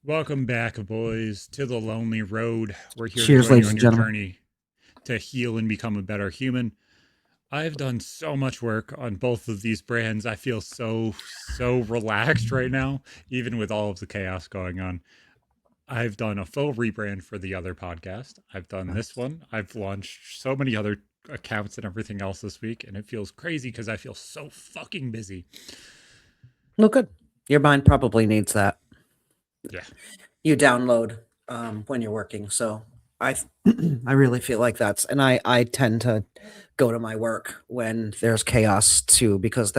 Welcome back, boys, to the Lonely Road. We're here to Cheers, join you ladies on and your gentlemen. journey to heal and become a better human. I've done so much work on both of these brands. I feel so relaxed right now, even with all of the chaos going on. I've done a full rebrand for the other podcast. I've done this Nice. one. I've launched so many other accounts and everything else this week, and it feels crazy because I feel so fucking busy. Well, good. Your mind probably needs that. Yeah. You download when you're working, so I I really feel like I tend to go to my work when there's chaos too because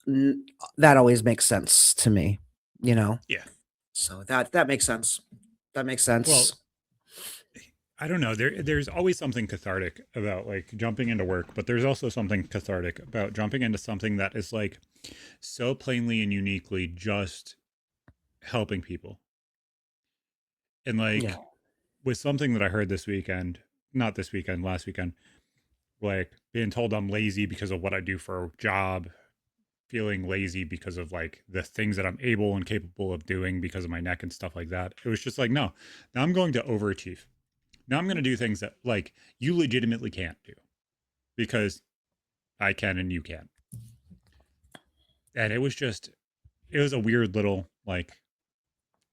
n- that always makes sense to me, you know. Yeah. So that makes sense. That makes Well, sense. I don't know. There's always something cathartic about like jumping into work, but there's also something cathartic about jumping into something that is like so plainly and uniquely just helping people. And Yeah. like with something that I heard this weekend, not this weekend, last weekend, like being told I'm lazy because of what I do for a job, feeling lazy because of like the things that I'm able and capable of doing because of my neck and stuff like that. It was just like, no, now I'm going to overachieve. Now I'm going to do things that like you legitimately can't do because I can and you can. And it was a weird little like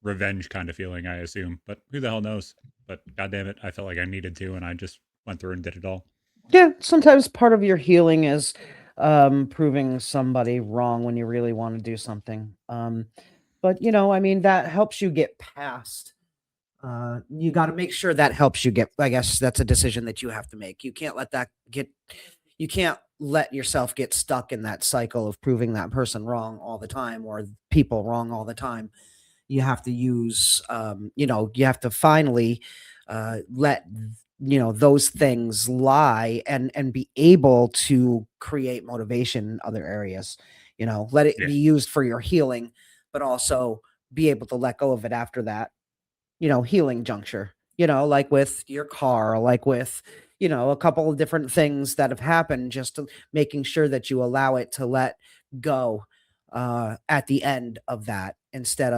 revenge kind of feeling, I assume. But who the hell knows? But goddamn it, I felt like I needed to, and I just went through and did it all. Yeah, sometimes part of your healing is proving somebody wrong when you really want to do something. But I mean, that helps you get past. You got to make sure that helps you get. I guess that's a decision that you have to make. You can't let that get. You can't let yourself get stuck in that cycle of proving that person wrong all the time or people wrong all the time. You have to use. You have to finally let those things lie and be able to create motivation in other areas. Let it Yeah, be used for your healing, but also be able to let go of it after that healing juncture, like with your car, like with, a couple of different things that have happened, just to making sure that you allow it to let go at the end of that instead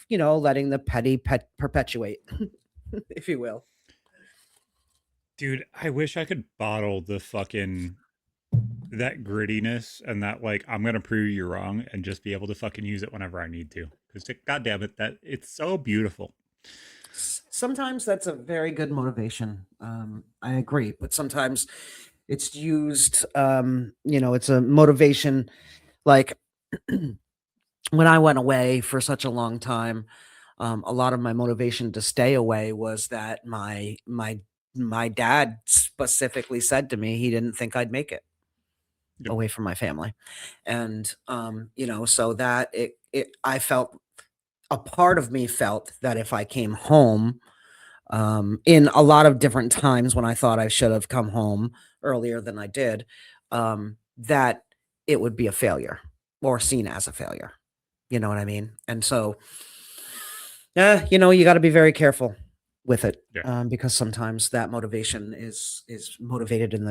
yeah, of, letting the petty pet perpetuate, if you will. dude. I wish I could bottle the fucking that grittiness and that like I'm gonna prove you wrong and just be able to fucking use it whenever I need to. Because god damn it, that it's so beautiful. Sometimes that's a very good motivation. I agree, but sometimes it's used, it's a motivation like when I went away for such a long time, a lot of my motivation to stay away was that my dad specifically said to me he didn't think I'd make it Yep. away from my family, and so that I felt a part of me felt that if I came home, in a lot of different times when I thought I should have come home earlier than I did, that it would be a failure or seen as a failure. You know what I mean? And so, yeah, you got to be very careful with it, Yeah. because sometimes that motivation is motivated in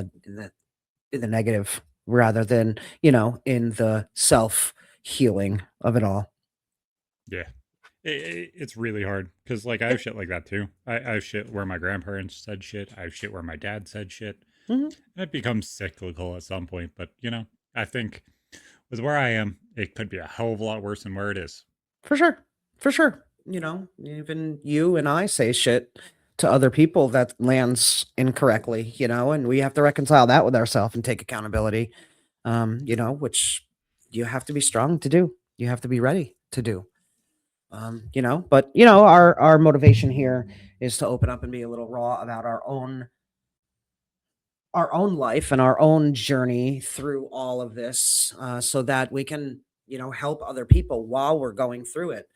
the negative rather than in the self healing of it all. Yeah. It's really hard because like I have shit like that too. I have shit where my grandparents said shit. I have shit where my dad said shit. Mhm. And it becomes cyclical at some point. But I think with where I am, it could be a hell of a lot worse than where it is. For sure. For sure. Even you and I say shit to other people that lands incorrectly, and we have to reconcile that with ourselves and take accountability. Which you have to be strong to do. You have to be ready to do. But our motivation here is to open up and be a little raw about our own life and our own journey through all of this, so that we can help other people while we're going through it.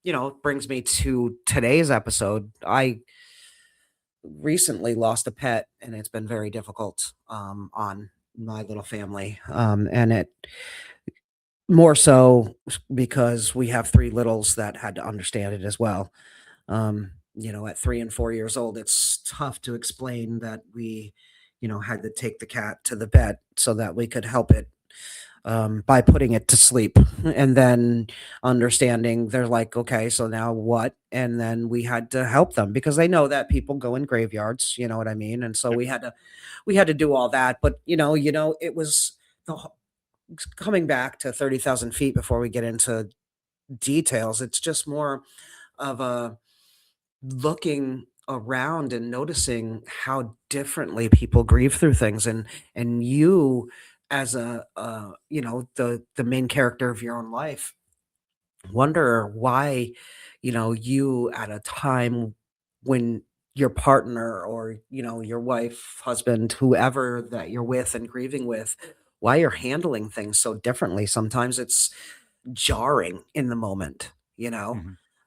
It brings me to today's episode. I recently lost a pet, and it's been very difficult on my little family. And it more so because we have three littles that had to understand it as well. At 3 and 4 years old, it's tough to explain that we, had to take the cat to the vet so that we could help it by putting it to sleep and then understanding they're like, okay, so now what? And then we had to help them because they know that people go in graveyards, you know what I mean? And so Yep. we had to do all that. But it was the coming back to 30,000 feet before we get into details. It's just more of a looking around and noticing how differently people grieve through things, and you as the main character of your own life wonder why you at a time when your partner or your wife, husband, whoever that you're with and grieving with, why you're handling things so differently. Sometimes it's jarring in the moment, you know?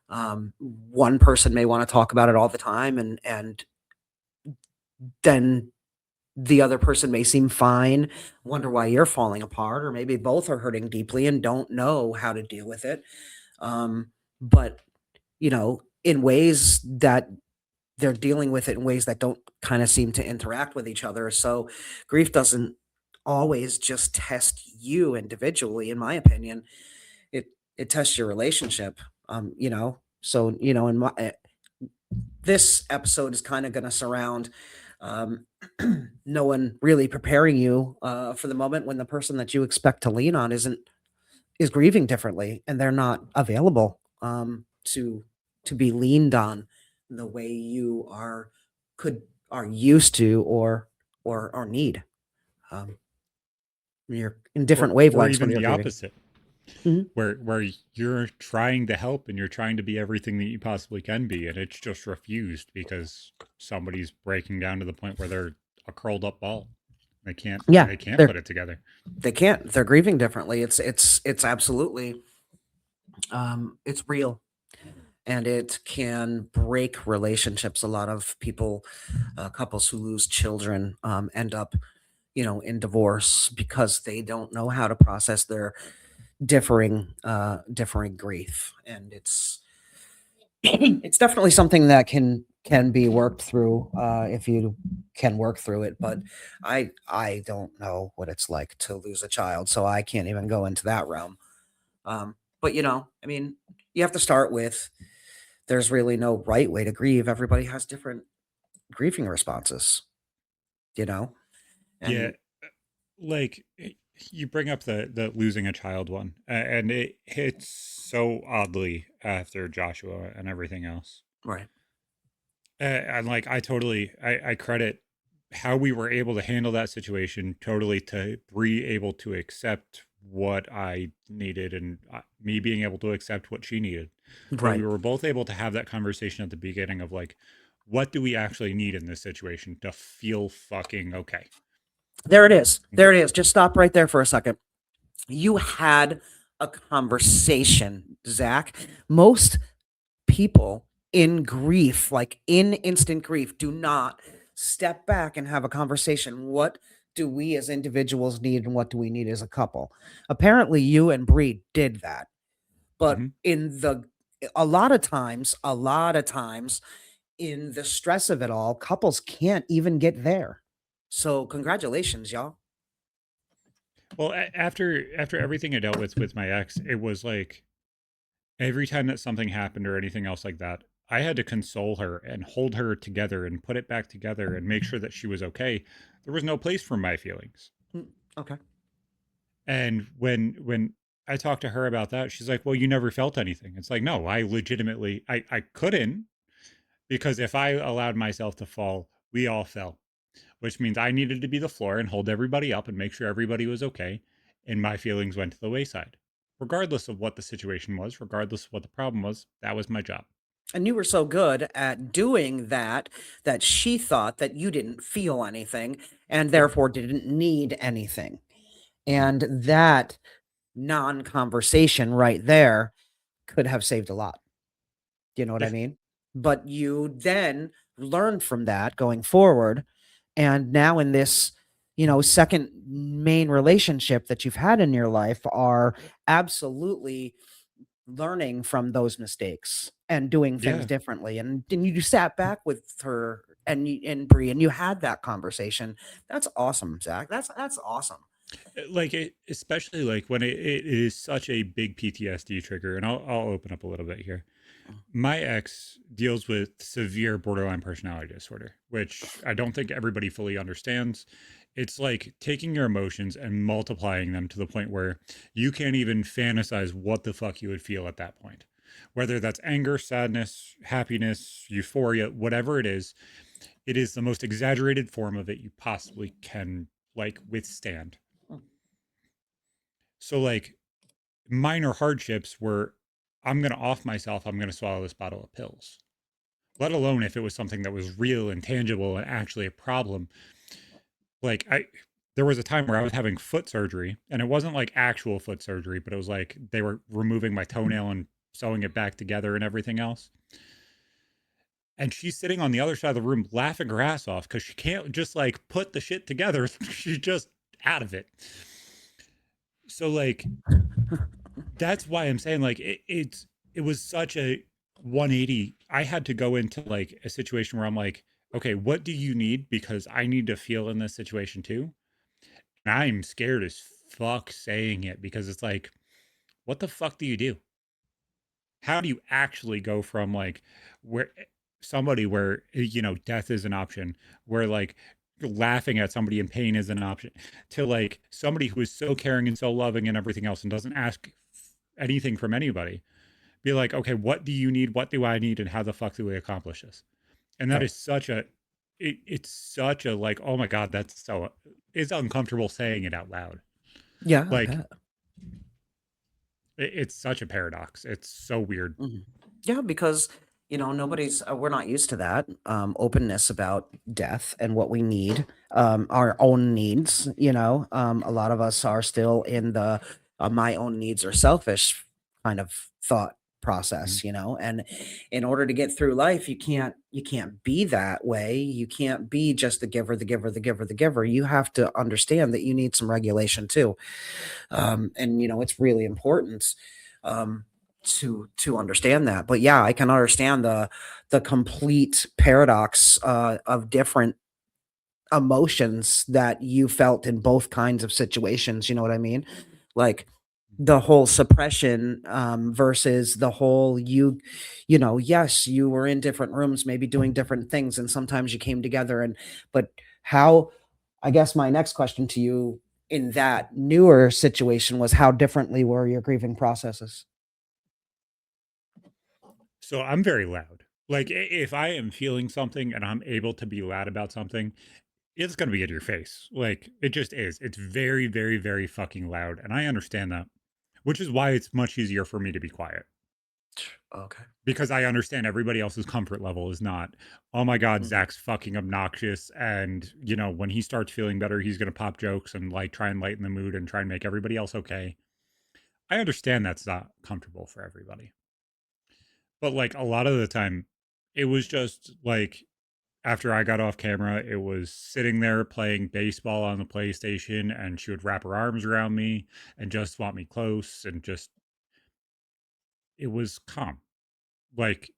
Mhm. One person may wanna talk about it all the time, and then the other person may seem fine, wonder why you're falling apart, or maybe both are hurting deeply and don't know how to deal with it. But, in ways that they're dealing with it in ways that don't kinda seem to interact with each other, so grief doesn't always just test you individually, in my opinion. It tests your relationship, so, in this episode is kinda gonna surround, um, no one really preparing you, for the moment when the person that you expect to lean on is grieving differently, and they're not available, to be leaned on the way you could are used to or need. Um, you're in different Or wavelengths when even you're the grieving. opposite, Mhm. where you're trying to help and you're trying to be everything that you possibly can be, and it's just refused because somebody's breaking down to the point where they're a curled up ball. They can't Yeah, they can't they're put it together. they can't. They're grieving differently. It's absolutely, it's real, and it can break relationships. A lot of people, couples who lose children, end up, in divorce because they don't know how to process their differing grief, and it's definitely something that can be worked through, if you can work through it. But I don't know what it's like to lose a child, so I can't even go into that realm. But I mean, you have to start with there's really no right way to grieve. Everybody has different grieving responses, you know? Yeah, And like you bring up the losing a child one, and it hits so oddly after Joshua and everything else. right. And like I credit how we were able to handle that situation totally to Bree able to accept what I needed and me being able to accept what she needed. That we Right. were both able to have that conversation at the beginning of like, what do we actually need in this situation to feel fucking okay? There it is. There it is. Just stop right there for a second. You had a conversation, Zach. Most people in grief, like in instant grief, do not step back and have a conversation. What do we as individuals need and what do we need as a couple? Apparently, you and Bree did that. But Mm-hmm. a lot of times, in the stress of it all, couples can't even get there. So, congratulations, y'all. Well, after everything I dealt with my ex, it was like every time that something happened or anything else like that, I had to console her and hold her together and put it back together and make sure that she was okay. There was no place for my feelings. Mm, okay. And when I talked to her about that, she's like, "Well, you never felt anything." It's like, "No, I legitimately I couldn't because if I allowed myself to fall, we all fell, which means I needed to be the floor and hold everybody up and make sure everybody was okay, and my feelings went to the wayside. Regardless of what the situation was, regardless of what the problem was, that was my job." And you were so good at doing that that she thought that you didn't feel anything and Yep. therefore didn't need anything. And that non-conversation right there could have saved a lot. You know what I Yeah. mean? But you then learned from that going forward. And now in this, second main relationship that you've had in your life are absolutely learning from those mistakes and doing things Yeah. differently. And you sat back with her and Bree and you had that conversation. That's awesome, Zach. That's awesome. Like it, especially like when it is such a big PTSD trigger, and I'll open up a little bit here. My ex deals with severe borderline personality disorder, which I don't think everybody fully understands. It's like taking your emotions and multiplying them to the point where you can't even fantasize what the fuck you would feel at that point. Whether that's anger, sadness, happiness, euphoria, whatever it is the most exaggerated form of it you possibly can like withstand. So like minor hardships were I'm going to off myself, I'm going to swallow this bottle of pills, let alone if it was something that was real and tangible and actually a problem. Like there was a time where I was having foot surgery, and it wasn't like actual foot surgery, but it was like they were removing my toenail and sewing it back together and everything else. And she's sitting on the other side of the room laughing her ass off because she can't just like put the shit together. She's just out of it. So like that's why I'm saying like it was such a 180. I had to go into like a situation where I'm like, okay, what do you need? Because I need to feel in this situation too. And I'm scared as fuck saying it because it's like, what the fuck do you do? How do you actually go from like where somebody where death is an option, where like laughing at somebody in pain is an option, to like somebody who is so caring and so loving and everything else and doesn't ask anything from anybody, be like, okay, what do you need? What do I need? And how the fuck do we accomplish this? And that Right. is such a, it's such a like, oh my God, that's so, it's uncomfortable saying it out loud. Yeah, I Like, bet. it's such a paradox. It's so weird. Mhm. Yeah, because nobody's we're not used to that openness about death and what we need, our own needs. A lot of us are still in the my own needs are selfish kind of thought Mhm. process. And in order to get through life, you can't be that way. You can't be just the giver, the giver, the giver, the giver. You have to understand that you need some regulation too, and it's really important um, to understand that. But yeah, I can understand the complete paradox of different emotions that you felt in both kinds of situations. You know what I mean? Like the whole suppression versus the whole yes, you were in different rooms, maybe doing different things, and sometimes you came together. And but how I guess my next question to you in that newer situation was how differently were your grieving processes? So I'm very loud. Like if I am feeling something and I'm able to be loud about something, it's going to be in your face. Like it just is. It's very, very, very fucking loud. And I understand that, which is why it's much easier for me to be quiet Okay. because I understand everybody else's comfort level is not, oh my God, Mhm. Zach's fucking obnoxious. And, when he starts feeling better, he's going to pop jokes and like try and lighten the mood and try and make everybody else okay. I understand that's not comfortable for everybody. But like a lot of the time, it was just like after I got off camera, it was sitting there playing baseball on the PlayStation, and she would wrap her arms around me and just want me close, and just it was calm. Like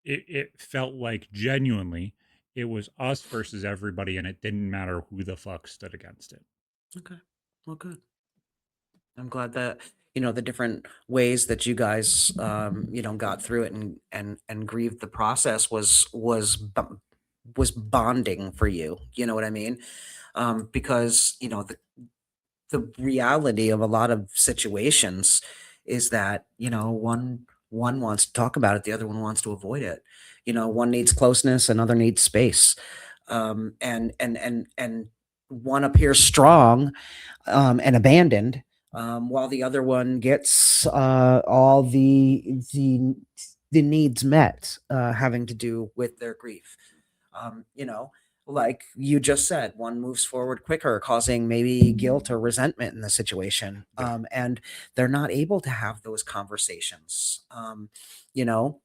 it felt like genuinely it was us versus everybody, and it didn't matter who the fuck stood against it. Okay. Well, good. I'm glad that the different ways that you guys got through it and grieved the process was bonding for you. You know what I mean? Because the reality of a lot of situations is that one wants to talk about it, the other one wants to avoid it. One needs closeness, another needs space, and one appears strong and abandoned, while the other one gets all the needs met, having to do with their grief. Um, you know, like you just said, one moves forward quicker, causing maybe guilt or resentment in the situation, Yeah. and they're not able to have those conversations. You know,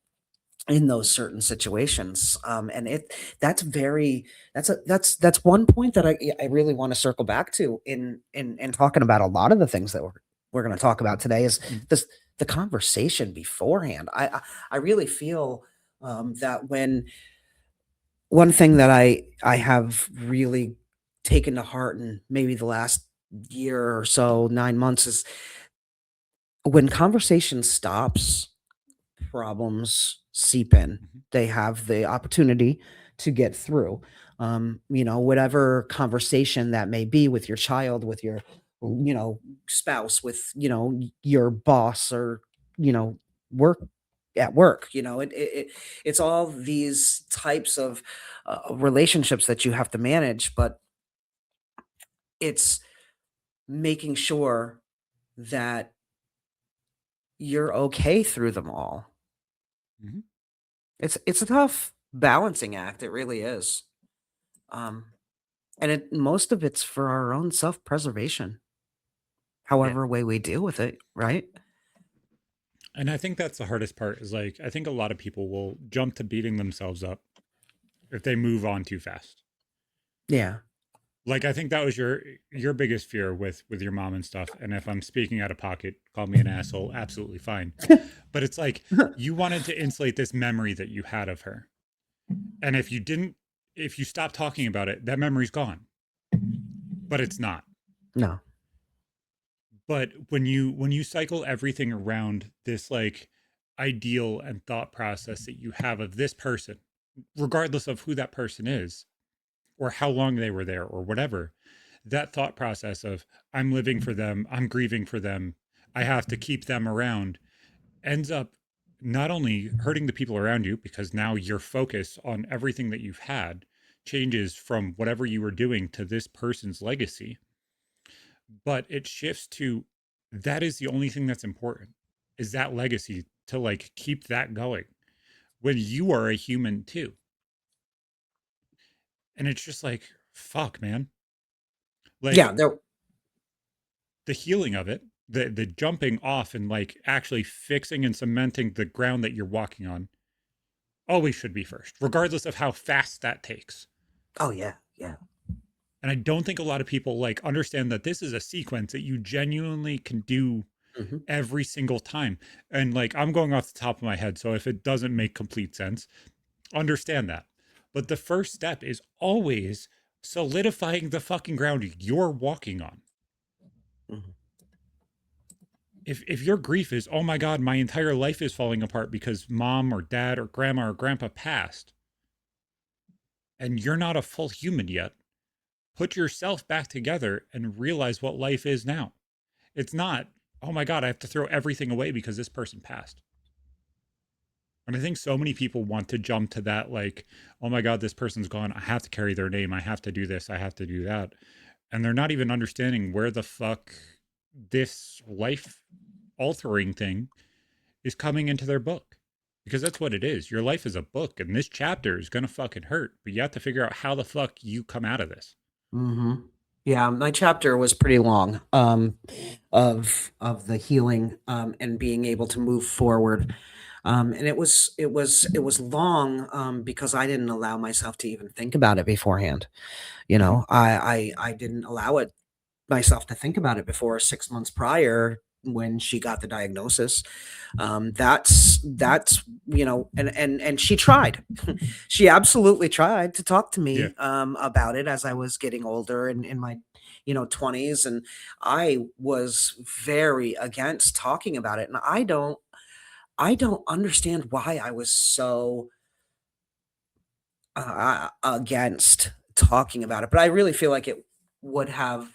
in those certain situations, and that's very that's one point that I really want to circle back to in talking about a lot of the things that we're going to talk about today is Mm. this the conversation beforehand. I really feel that when one thing that I have really taken to heart in maybe the last year or so, 9 months is when conversation stops, problems seep in. Mhm. They have the opportunity to get through. Whatever conversation that may be with your child, with your, spouse, with, your boss or, you know, work at work, it's all these types of relationships that you have to manage, but it's making sure that you're okay through them all. Mhm. It's a tough balancing act, it really is. Um, and most of it's for our own self-preservation, Yeah. however way we deal with it, right? And I think that's the hardest part is like, I think a lot of people will jump to beating themselves up if they move on too fast. Yeah. Like I think that was your biggest fear with your mom and stuff. And if I'm speaking out of pocket, call me an asshole, absolutely fine. But it's like you wanted to insulate this memory that you had of her. And if you stop talking about it, that memory's gone. But it's not. No. But when you cycle everything around this like ideal and thought process that you have of this person, regardless of who that person is or how long they were there or whatever, that thought process of I'm living for them, I'm grieving for them, I have to keep them around ends up not only hurting the people around you because now your focus on everything that you've had changes from whatever you were doing to this person's legacy, but it shifts to that is the only thing that's important is that legacy to like keep that going when you are a human too. And it's just like, fuck, man. Yeah, Like there the healing of it, the jumping off and like actually fixing and cementing the ground that you're walking on always should be first, regardless of how fast that takes. Oh, yeah, yeah. And I don't think a lot of people like understand that this is a sequence that you genuinely can do Mhm. every single time. And like I'm going off the top of my head, so if it doesn't make complete sense, understand that. But the first step is always solidifying the fucking ground you're walking on. Mhm. If your grief is, oh my God, my entire life is falling apart because mom or dad or grandma or grandpa passed, and you're not a full human yet, put yourself back together and realize what life is now. It's not, oh my God, I have to throw everything away because this person passed. And I think so many people want to jump to that, like, oh my God, this person's gone. I have to carry their name. I have to do this. I have to do that. And they're not even understanding where the fuck this life altering thing is coming into their book. Because that's what it is. Your life is a book, and this chapter is going to fucking hurt. But you have to figure out how the fuck you come out of this. Mhm. Yeah, my chapter was pretty long, of the healing, and being able to move forward. And it was long, because I didn't allow myself to even think about it beforehand. Mm-hmm. I didn't allow it myself to think about it before 6 months prior when she got the diagnosis. That's and she tried. She absolutely tried to talk to Yeah. me, about it as I was getting older and in my, 20s, and I was very against talking about it, and I don't understand why I was so against talking about it, but I really feel like it would have,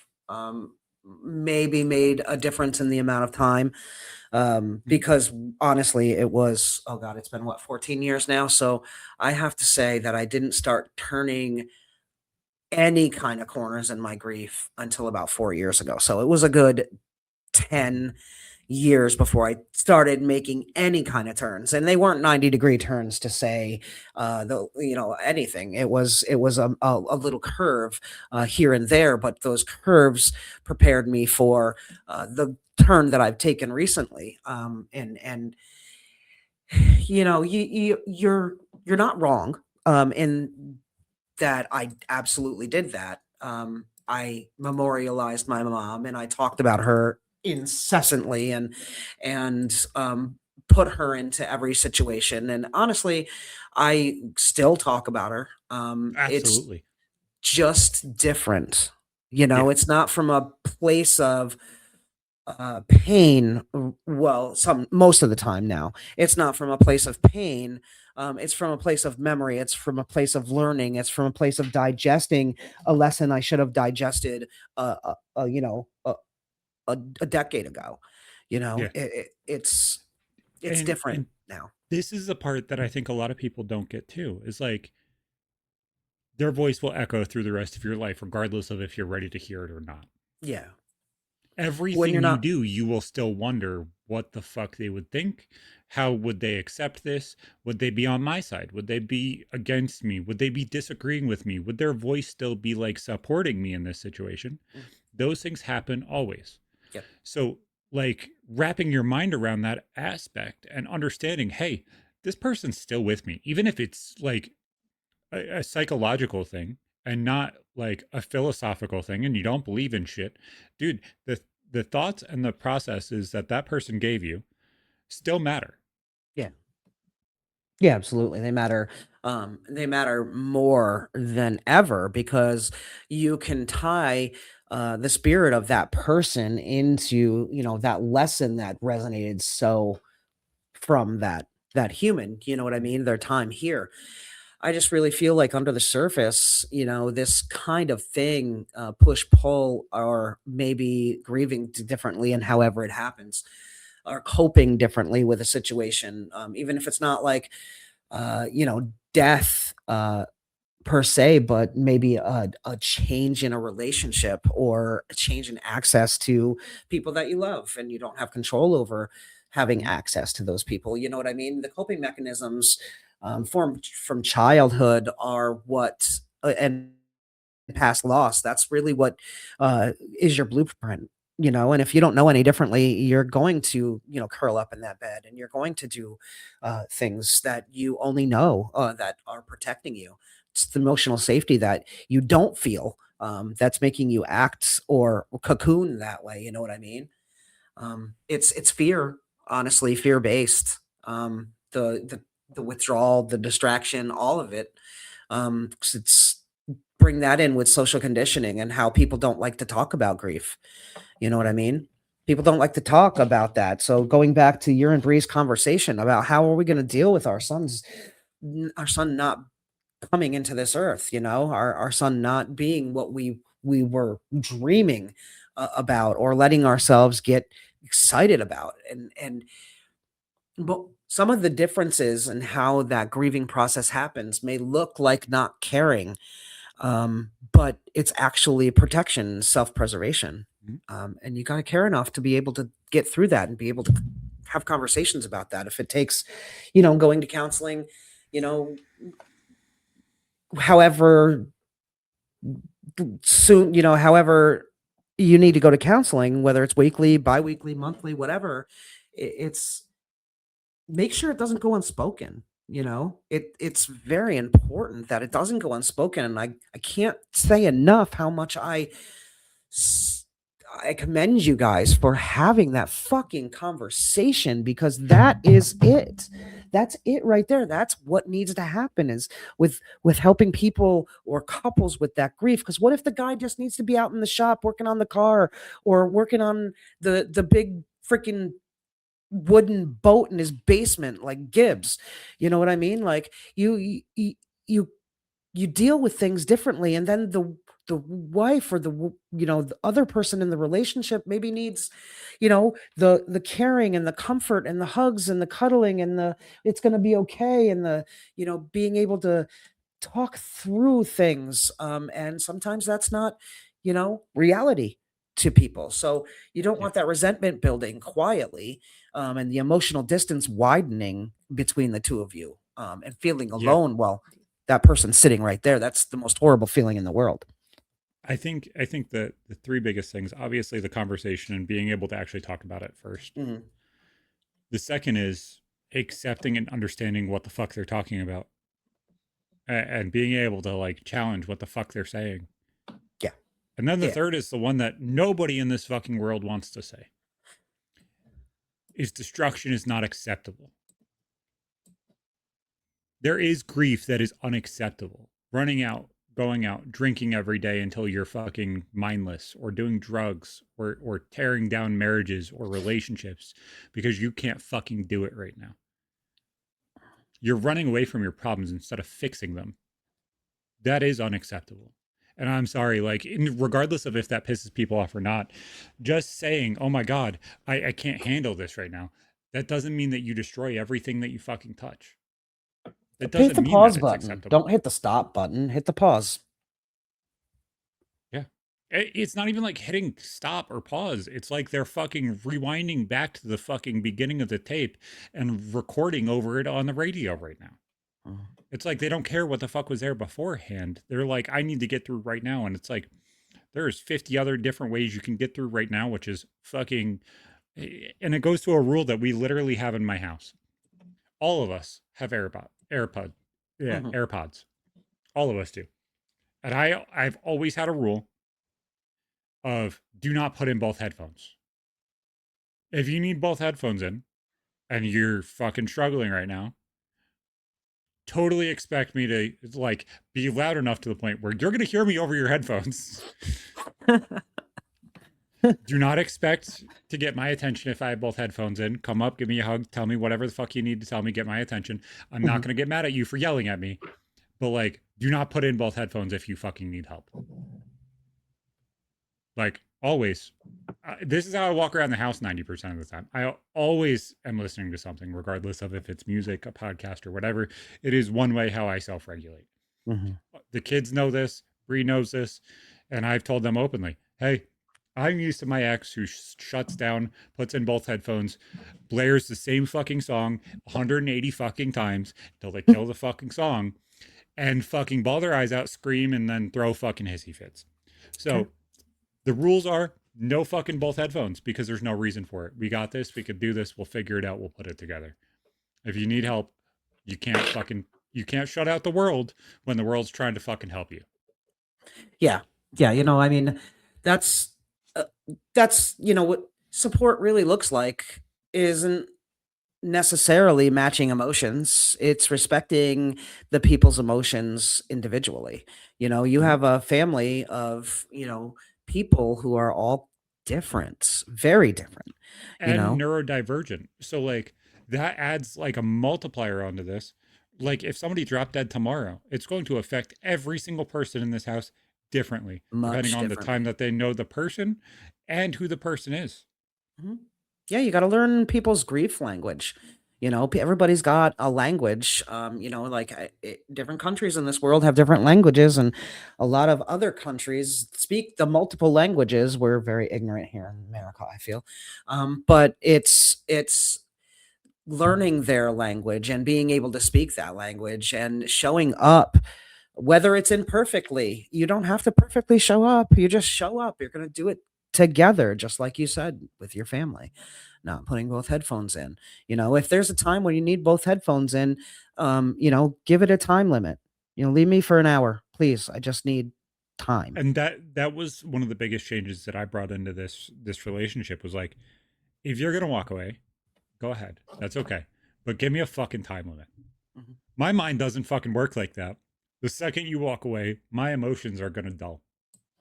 maybe made a difference in the amount of time, Mhm. because honestly, it was, oh God, it's been what, 14 years now. So I have to say that I didn't start turning any kind of corners in my grief until about 4 years ago. So it was a good 10 years before I started making any kind of turns, and they weren't 90-degree turns to say, anything. It was a little curve, here and there, but those curves prepared me for, the turn that I've taken recently, and you're not wrong, in that I absolutely did that. I memorialized my mom and I talked about her incessantly and put her into every situation. And honestly, I still talk about her. It's Absolutely. just different. Yeah. It's not from a place of pain. Well, some most of the time now, it's not from a place of pain. It's from a place of memory. It's from a place of learning. It's from a place of digesting a lesson I should have digested, a decade ago. Yeah. It's different And now. this is the part that I think a lot of people don't get too. Is like their voice will echo through the rest of your life, regardless of if you're ready to hear it or not. Yeah, when you're Everything you not. do, you will still wonder what the fuck they would think. How would they accept this? Would they be on my side? Would they be against me? Would they be disagreeing with me? Would their voice still be like supporting me in this situation? Mm, Those things happen always. yep. So, like, wrapping your mind around that aspect and understanding, hey, this person's still with me, even if it's like a psychological thing and not like a philosophical thing and you don't believe in shit, dude, the thoughts and the processes that that person gave you still matter. Yeah. Yeah, absolutely. They matter more than ever because you can tie the spirit of that person into, that lesson that resonated so from that human, you know what I mean? Their time here. I just really feel like under the surface, this kind of thing, push pull, or maybe grieving differently and however it happens, or coping differently with a situation, even if it's not like death per se, but maybe a change in a relationship or a change in access to people that you love and you don't have control over having Mhm. access to those people. You know what I mean? The coping mechanisms formed from childhood are and past loss. That's really what is your blueprint. And if you don't know any differently, you're going to, curl up in that bed and you're going to do things that you only know that are protecting you. It's the emotional safety that you don't feel, that's making you act or cocoon that way. You know what I mean? It's fear, honestly, fear based. The withdrawal, the distraction, all of it. 'Cause it's bring that in with social conditioning and how people don't like to talk about grief. You know what I mean? People don't like to talk about that. So going back to your and Bree's conversation about how are we going to deal with our son not coming into this earth, our son not being what we were dreaming about or letting ourselves get excited about. And but some of the differences in how that grieving process happens may look like not caring, but it's actually protection, self-preservation. Mhm. And you got to care enough to be able to get through that and be able to have conversations about that. If it takes, going to counseling, you know, however soon, however you need to go to counseling, whether it's weekly, bi-weekly, monthly, whatever, it's make sure it doesn't go unspoken. It's very important that it doesn't go unspoken. And I can't say enough how much s- I commend you guys for having that fucking conversation because that is it. That's it right there. That's what needs to happen is with helping people or couples with that grief. Because what if the guy just needs to be out in the shop working on the car or working on the big freaking wooden boat in his basement like Gibbs? You know what I mean? Like you you deal with things differently, and then the wife or the other person in the relationship maybe needs, the caring and the comfort and the hugs and the cuddling and the it's going to be okay and the being able to talk through things, and sometimes that's not, reality to people. So you don't Yeah. want that resentment building quietly, and the emotional distance widening between the two of you, and feeling Yeah. alone while that person's sitting right there. That's the most horrible feeling in the world. I think that the three biggest things, obviously the conversation and being able to actually talk about it first. Mhm. The second is accepting and understanding what the fuck they're talking about and being able to like challenge what the fuck they're saying. Yeah. And then the Yeah. third is the one that nobody in this fucking world wants to say is destruction is not acceptable. There is grief that is unacceptable. Running out, going out drinking every day until you're fucking mindless, or doing drugs, or tearing down marriages or relationships because you can't fucking do it right now. You're running away from your problems instead of fixing them. That is unacceptable. And I'm sorry, like, regardless of if that pisses people off or not, just saying, oh my God, I can't handle this right now, that doesn't mean that you destroy everything that you fucking touch. That Hit doesn't the mean that pause it's button. acceptable. Don't hit the stop button. Hit the pause. Yeah. It's not even like hitting stop or pause. It's like they're fucking rewinding back to the fucking beginning of the tape and recording over it on the radio right now. Mm. It's like they don't care what the fuck was there beforehand. They're like, I need to get through right now. And it's like, there's 50 other different ways you can get through right now, which is fucking. And it goes to a rule that we literally have in my house. All of us have Mhm. AirPods. All of us do. And I've always had a rule of do not put in both headphones. If you need both headphones in and you're fucking struggling right now, totally expect me to like be loud enough to the point where you're going to hear me over your headphones. Do not expect to get my attention if I have both headphones in. Come up, give me a hug, tell me whatever the fuck you need to tell me, get my attention. I'm not Mhm. going to get mad at you for yelling at me, but like, do not put in both headphones if you fucking need help. Like, always. This is how I walk around the house 90% of the time. I always am listening to something, regardless of if it's music, a podcast, or whatever. It is one way how I self regulate. Mhm. The kids know this, Bree knows this, and I've told them openly, hey, I'm used to my ex who shuts down, puts in both headphones, blares the same fucking song 180 fucking times until they kill the fucking song, and fucking bawl their eyes out, scream, and then throw fucking hissy fits. Okay. So the rules are no fucking both headphones because there's no reason for it. We got this. We could do this. We'll figure it out. We'll put it together. If you need help, you can't fucking you can't shut out the world when the world's trying to fucking help you. Yeah. Yeah, I mean, that's uh, that's, what support really looks like isn't necessarily matching emotions. It's respecting the people's emotions individually. You Mhm. have a family of, people who are all different, very different, you And know? neurodivergent. So like that adds like a multiplier onto this. Like if somebody dropped dead tomorrow, it's going to affect every single person in this house differently, depending Much on the time differently. that they know the person and who the person is. Mhm. Yeah, you gotta learn people's grief language. Everybody's got a language. Like different countries in this world have different languages, and a lot of other countries speak the multiple languages. We're very ignorant here in America, I feel, but it's learning their language and being able to speak that language and showing up, whether it's imperfectly. You don't have to perfectly show up. You just show up. You're gonna do it together, just like you said with your family, not putting both headphones in. If there's a time when you need both headphones in, give it a time limit. Leave me for an hour, please. I just need time. And that was one of the biggest changes that I brought into this relationship was like, if you're gonna walk away, go ahead. That's okay. But give me a fucking time limit. Mhm, My mind doesn't fucking work like that. The second you walk away, my emotions are gonna dull.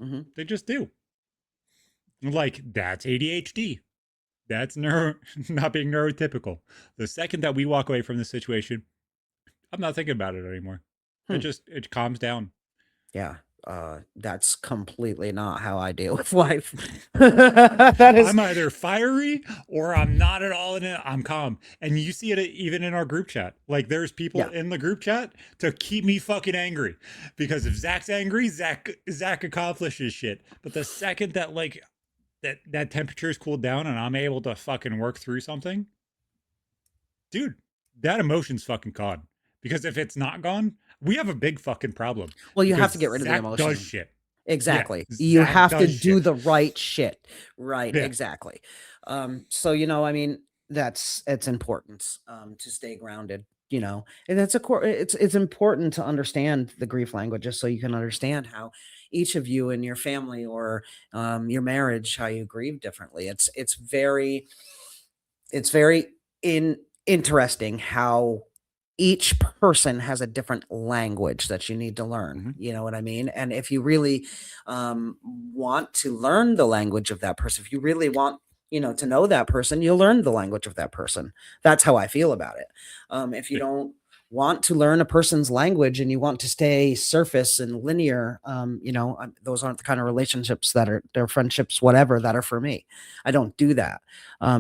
mhm. They just do. Like that's ADHD. That's neuro not being neurotypical. The second that we walk away from the situation, I'm not thinking about it anymore. Hmm. It calms down. Yeah, that's completely not how I deal with life. That is, I'm either fiery or I'm not at all in it. I'm calm. And you see it even in our group chat. Like there's people yeah. in the group chat to keep me fucking angry. Because if Zach's angry, Zach accomplishes shit. But the second that like that temperature's cooled down and I'm able to fucking work through something, dude, that emotion's fucking gone. Because if it's not gone, we have a big fucking problem. Well, you have Because to get rid of the Zach does emotion. shit. Yeah, Exactly. You Zach have to does do shit. the right shit. Right, Yeah. exactly. So, I mean, it's important, to stay grounded, and it's important to understand the grief languages so you can understand how each of you and your family or, your marriage, how you grieve differently. It's very in interesting how each person has a different language that you need to learn. Hmm. You know what I mean? And if you really want to learn the language of that person, if you really want, to know that person, you'll learn the language of that person. That's how I feel about it. If you Yeah, don't want to learn a person's language and you want to stay surface and linear, those aren't the kind of relationships that are, they're friendships, whatever, that are for me. I don't do that.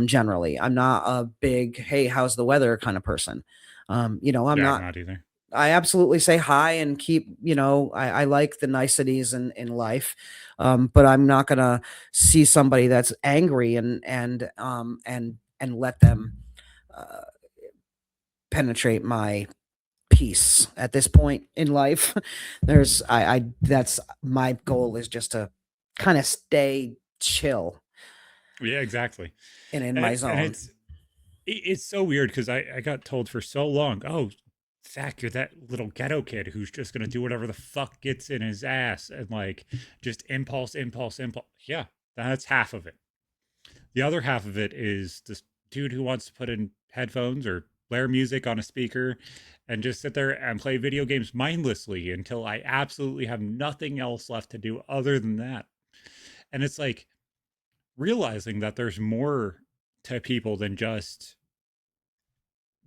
Generally, I'm not a big, hey, how's the weather kind of person. I'm yeah, I'm not. not either. I absolutely say hi and keep, I like the niceties in life. But I'm not gonna see somebody that's angry and let them uh, penetrate my peace at this point in life. That's my goal, is just to kind of stay chill Yeah, exactly. and in my And zone. it's so weird because I got told for so long, oh, Zach, you're that little ghetto kid who's just gonna do whatever the fuck gets in his ass and like just impulse, impulse, impulse. Yeah, that's half of it. The other half of it is this dude who wants to put in headphones or blare music on a speaker and just sit there and play video games mindlessly until I absolutely have nothing else left to do other than that. And it's like realizing that there's more to people than just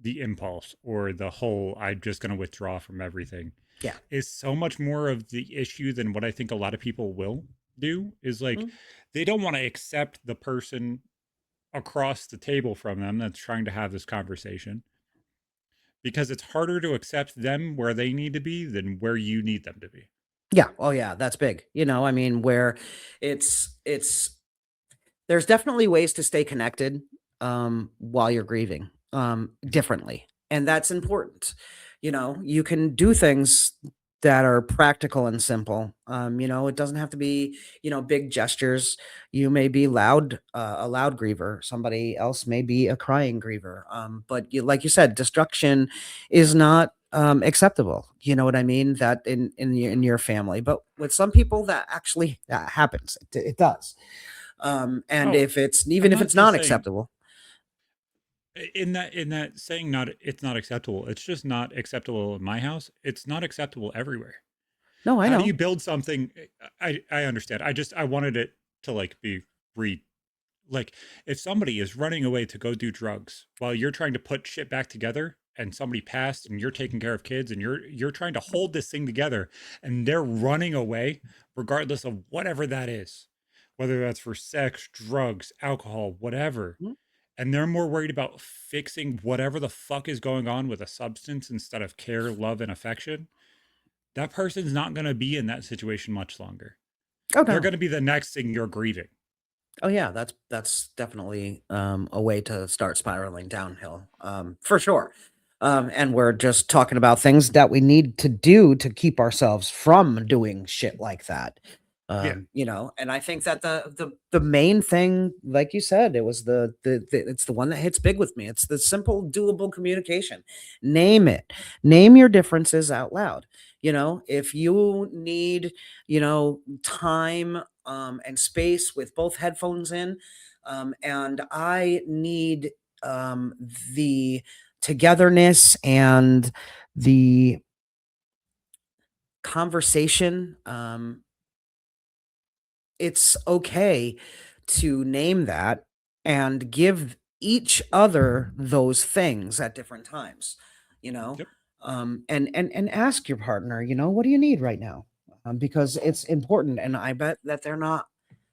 the impulse or the whole I'm just going to withdraw from everything Yeah. is so much more of the issue than what I think a lot of people will do is like Mm. they don't want to accept the person across the table from them that's trying to have this conversation because it's harder to accept them where they need to be than where you need them to be. Yeah. Oh yeah, that's big. I mean, where it's there's definitely ways to stay connected, while you're grieving, Mhm. differently, and that's important. You can do things that are practical and simple. It doesn't have to be, big gestures. You may be a loud griever. Somebody else may be a crying griever. But like you said, destruction is not acceptable. You know what I mean? That in your family, but with some people that actually that happens. It does. And Oh, if it's I'm even if not it's just not saying acceptable. in that saying not it's not acceptable. It's just not acceptable in my house. It's not acceptable everywhere. No, I How do know. you build something? I understand. I wanted it to like be re like if somebody is running away to go do drugs while you're trying to put shit back together and somebody passed and you're taking care of kids and you're trying to hold this thing together and they're running away regardless of whatever that is, whether that's for sex, drugs, alcohol, whatever, Mhm. and they're more worried about fixing whatever the fuck is going on with a substance instead of care, love, and affection, that person's not going to be in that situation much longer. Oh They're no. going to be the next thing you're grieving. Oh yeah, that's definitely a way to start spiraling downhill. For sure. And we're just talking about things that we need to do to keep ourselves from doing shit like that. Yeah. And I think that the main thing, like you said, it was it's the one that hits big with me. It's the simple, doable communication. Name it. Name your differences out loud. If you need, time and space with both headphones in, and I need the togetherness and the conversation. It's okay to name that and give each other those things at different times, you know, Yep. and ask your partner, what do you need right now? Because it's important, and I bet that they're not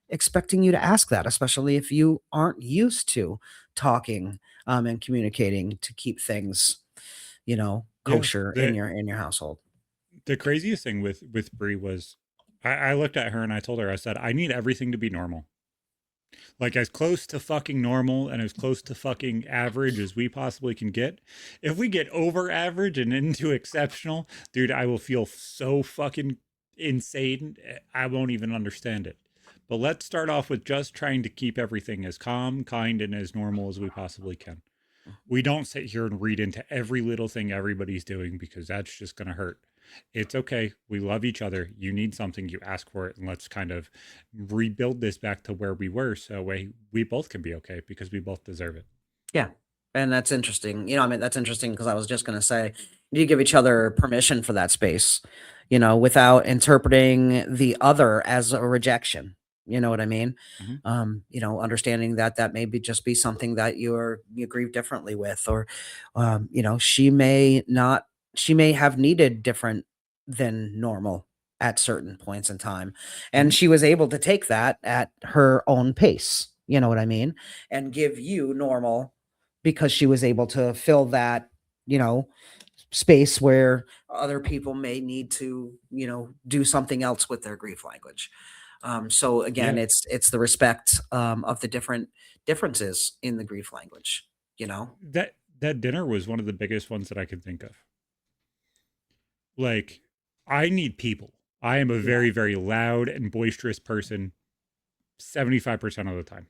expecting you to ask that, especially if you aren't used to talking and communicating to keep things, Yeah. kosher in your household. The craziest thing with Brie was I looked at her and I told her, I said, I need everything to be normal. Like as close to fucking normal and as close to fucking average as we possibly can get. If we get over average and into exceptional, dude, I will feel so fucking insane. I won't even understand it. But let's start off with just trying to keep everything as calm, kind, and as normal as we possibly can. We don't sit here and read into every little thing everybody's doing because that's just going to hurt. It's okay. We love each other. You need something, you ask for it, and let's kind of rebuild this back to where we were so we both can be okay because we both deserve it. Yeah. And that's interesting. I mean, that's interesting because I was just gonna say, you give each other permission for that space, without interpreting the other as a rejection. You know what I mean? Mhm. Understanding that that may be just be something that you grieve differently with, or, she may have needed different than normal at certain points in time, and Mhm. she was able to take that at her own pace. You know what I mean? And give you normal because she was able to fill that, you know, space where other people may need to, do something else with their grief language. So again, Yeah. it's the respect of the differences in the grief language, you know? That dinner was one of the biggest ones that I could think of. Like, I need people. I am a Yeah. very, very loud and boisterous person 75% of the time.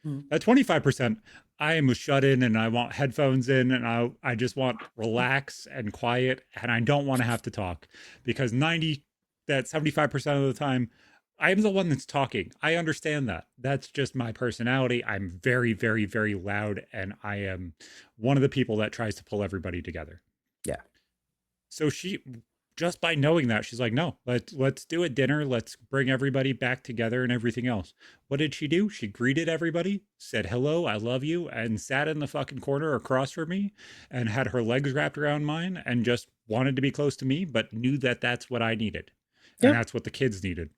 Mhm. At 25%, I am shut in and I want headphones in and I just want relax and quiet and I don't want to have to talk because 75% of the time I am the one that's talking. I understand that. That's just my personality. I'm very, very, very loud and I am one of the people that tries to pull everybody together. Yeah. So just by knowing that, she's like, no, let's do a dinner. Let's bring everybody back together and everything else. What did she do? She greeted everybody, said hello, I love you, and sat in the fucking corner across from me and had her legs wrapped around mine and just wanted to be close to me, but knew that that's what I needed. And Yeah. that's what the kids needed.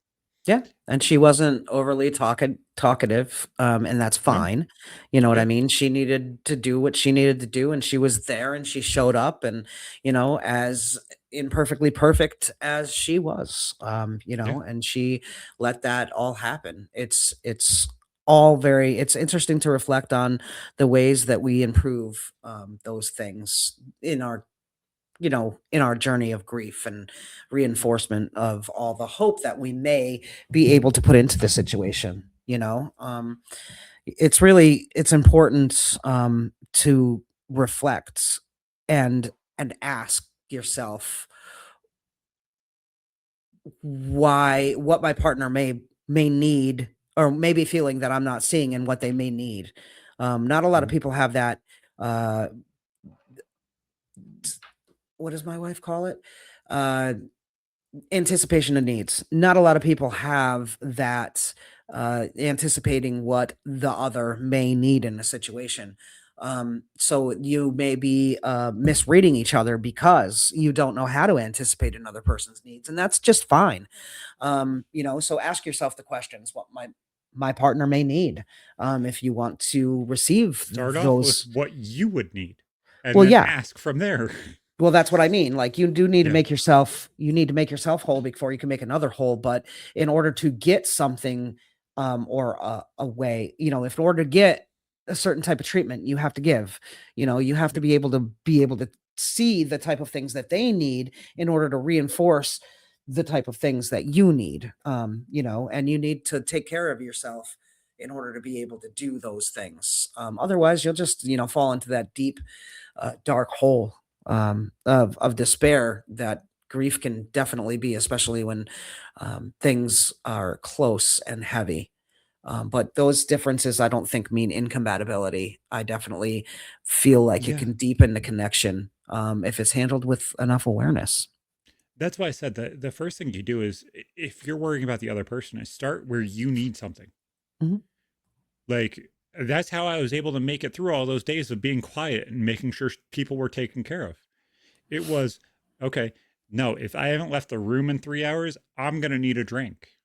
Yeah, and she wasn't overly talkative, and that's No. fine. You know what I Yeah. mean? She needed to do what she needed to do, and she was there, and she showed up, and as imperfectly perfect as she was, Yeah. and she let that all happen. It's interesting to reflect on the ways that we improve those things in our in our journey of grief and reinforcement of all the hope that we may be able to put into the situation. It's important to reflect and ask yourself what my partner may need, or maybe feeling that I'm not seeing, and what they may need. Not a lot of Mhm. people have that. uh what does my wife call it? uh Anticipation of needs. Not a lot of people have that, anticipating what the other may need in a situation. So you may be misreading each other because you don't know how to anticipate another person's needs, and that's just fine. So ask yourself the questions: what my partner may need, if you want to receive Start off with those. what you would need and Well, then yeah, ask from there. well, that's what I mean. Like, Yeah. you need to make yourself whole before you can make another whole. But in order to get something, or a way, if in order to get a certain type of treatment, you have to give. You have to Yep. be able to see the type of things that they need in order to reinforce the type of things that you need. And you need to take care of yourself in order to be able to do those things. Otherwise, you'll just fall into that deep, dark hole, of despair that grief can definitely be, especially when things are close and heavy. But those differences, I don't think, mean incompatibility. I definitely feel like it Yeah. can deepen the connection, if it's handled with enough awareness. That's why I said that the first thing you do is if you're worrying about the other person, is start where you need something. Mhm. Like that's how I was able to make it through all those days of being quiet and making sure people were taken care of. It was okay. No, if I haven't left the room in 3 hours, I'm going to need a drink.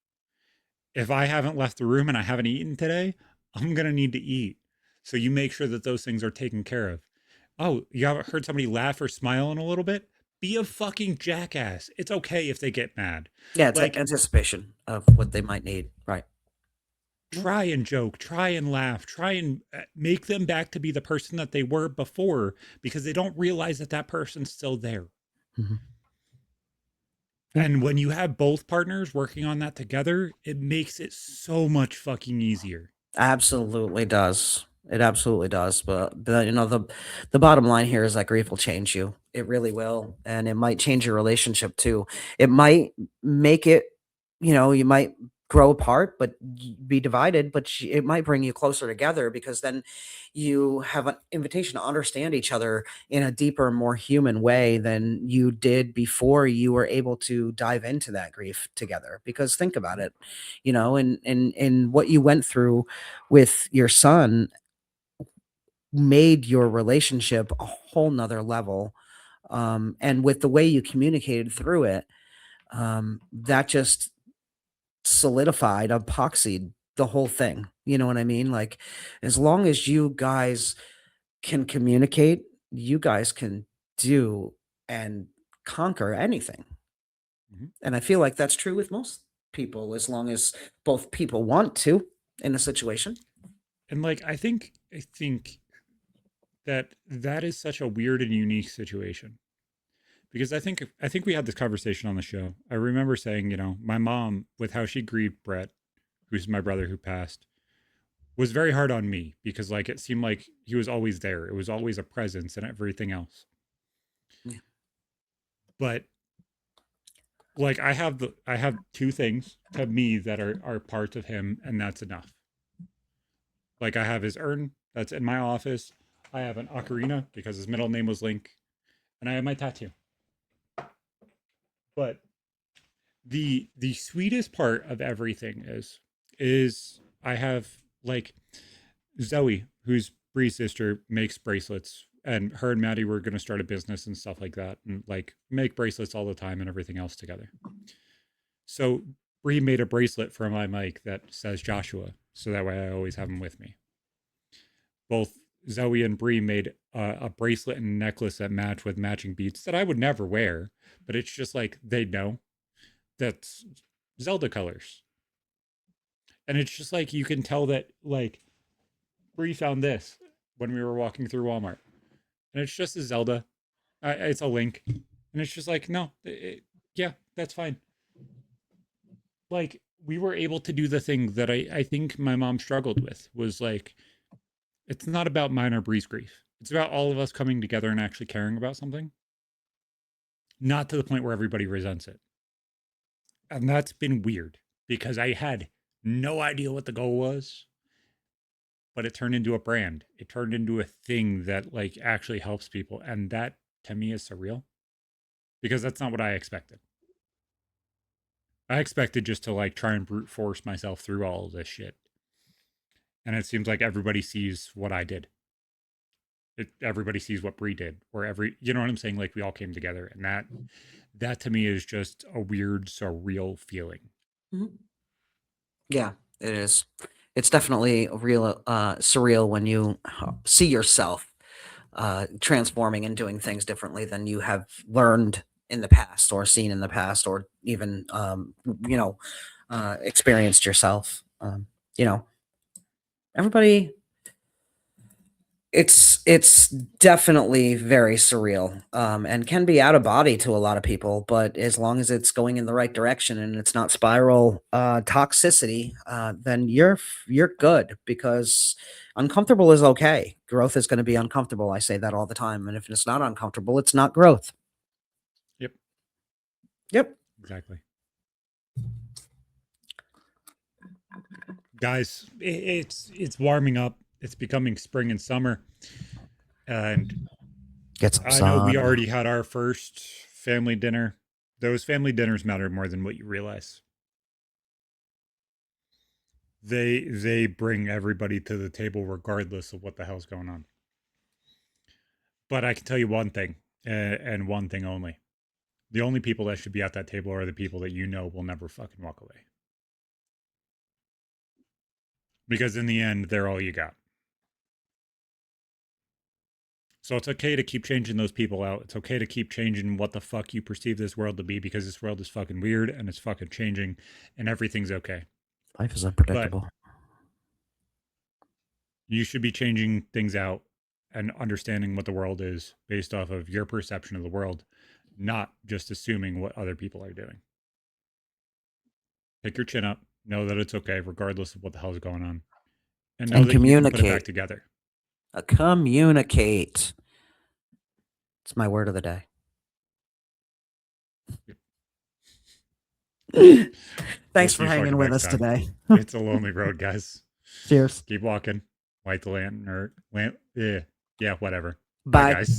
If I haven't left the room and I haven't eaten today, I'm going to need to eat. So you make sure that those things are taken care of. Oh, you haven't heard somebody laugh or smile in a little bit? Be a fucking jackass. It's okay if they get mad. Yeah, it's Like, anticipation of what they might need. Right. Yeah. try and joke, try and laugh, try and make them back to be the person that they were before because they don't realize that that person's still there. Mhm. Yeah. And when you have both partners working on that together, it makes it so much fucking easier. Absolutely does. It absolutely does. But the bottom line here is that grief will change you. It really will, and it might change your relationship too. It might make it. You might grow apart, but be divided, but it might bring you closer together, because then you have an invitation to understand each other in a deeper, more human way than you did before you were able to dive into that grief together. Because think about it, and what you went through with your son made your relationship a whole nother level. And with the way you communicated through it, that just solidified, epoxied the whole thing. You know what I mean? Like, as long as you guys can communicate, you guys can do and conquer anything. Mhm. And I feel like that's true with most people, as long as both people want to in a situation. And like I think that that is such a weird and unique situation because I think we had this conversation on the show. I remember saying, my mom with how she grieved Brett, who's my brother who passed, was very hard on me because like it seemed like he was always there. It was always a presence and everything else. Yeah. But like I have two things to me that are parts of him and that's enough. Like I have his urn that's in my office. I have an ocarina because his middle name was Link, and I have my tattoo. But the sweetest part of everything is I have like Zoe, who's Bree's sister, makes bracelets, and her and Maddie were going to start a business and stuff like that, and like make bracelets all the time and everything else together. So Bree made a bracelet for my mic that says Joshua, so that way I always have him with me. Both Zoe and Bree made a bracelet and necklace that match with matching beads that I would never wear, but it's just like they know that's Zelda colors. And it's just like you can tell that like Bree found this when we were walking through Walmart. And it's just a Zelda. It's a Link. And it's just like, no, yeah, that's fine. Like we were able to do the thing that I think my mom struggled with was like, it's not about mine or Bree's grief. It's about all of us coming together and actually caring about something, not to the point where everybody resents it. And that's been weird because I had no idea what the goal was, but it turned into a brand. It turned into a thing that like actually helps people. And that to me is surreal because that's not what I expected. I expected just to like try and brute force myself through all of this shit. And it seems like everybody sees what I did. Everybody sees what Bree did, or you know what I'm saying? Like we all came together, and that to me is just a weird, surreal feeling. Mhm. Yeah, it is. It's definitely real, surreal when you see yourself transforming and doing things differently than you have learned in the past, or seen in the past, or even you know experienced yourself. You know, everybody. It's definitely very surreal, and can be out of body to a lot of people, but as long as it's going in the right direction and it's not spiral toxicity, then you're good, because uncomfortable is okay. Growth is going to be uncomfortable. I say that all the time, and if it's not uncomfortable, it's not growth. Yep, Yep. exactly. Guys, it's warming up. It's becoming spring and summer, and Get some I know we sun. already had our first family dinner. Those family dinners matter more than what you realize. They bring everybody to the table regardless of what the hell's going on. But I can tell you one thing, and one thing only. The only people that should be at that table are the people that you know will never fucking walk away. Because in the end, they're all you got. So it's okay to keep changing those people out. It's okay to keep changing what the fuck you perceive this world to be, because this world is fucking weird and it's fucking changing and everything's okay. Life is But unpredictable. you should be changing things out and understanding what the world is based off of your perception of the world, not just assuming what other people are doing. Pick your chin up, know that it's okay regardless of what the hell is going on, and know And that you can put it back communicate. together. Communicate. It's my word of the day. We'll Thanks see for you hanging fucking with next us time. today. It's a lonely road, guys. Cheers. Keep walking. Light the lantern or lamp. Yeah, whatever. Bye, Bye. guys.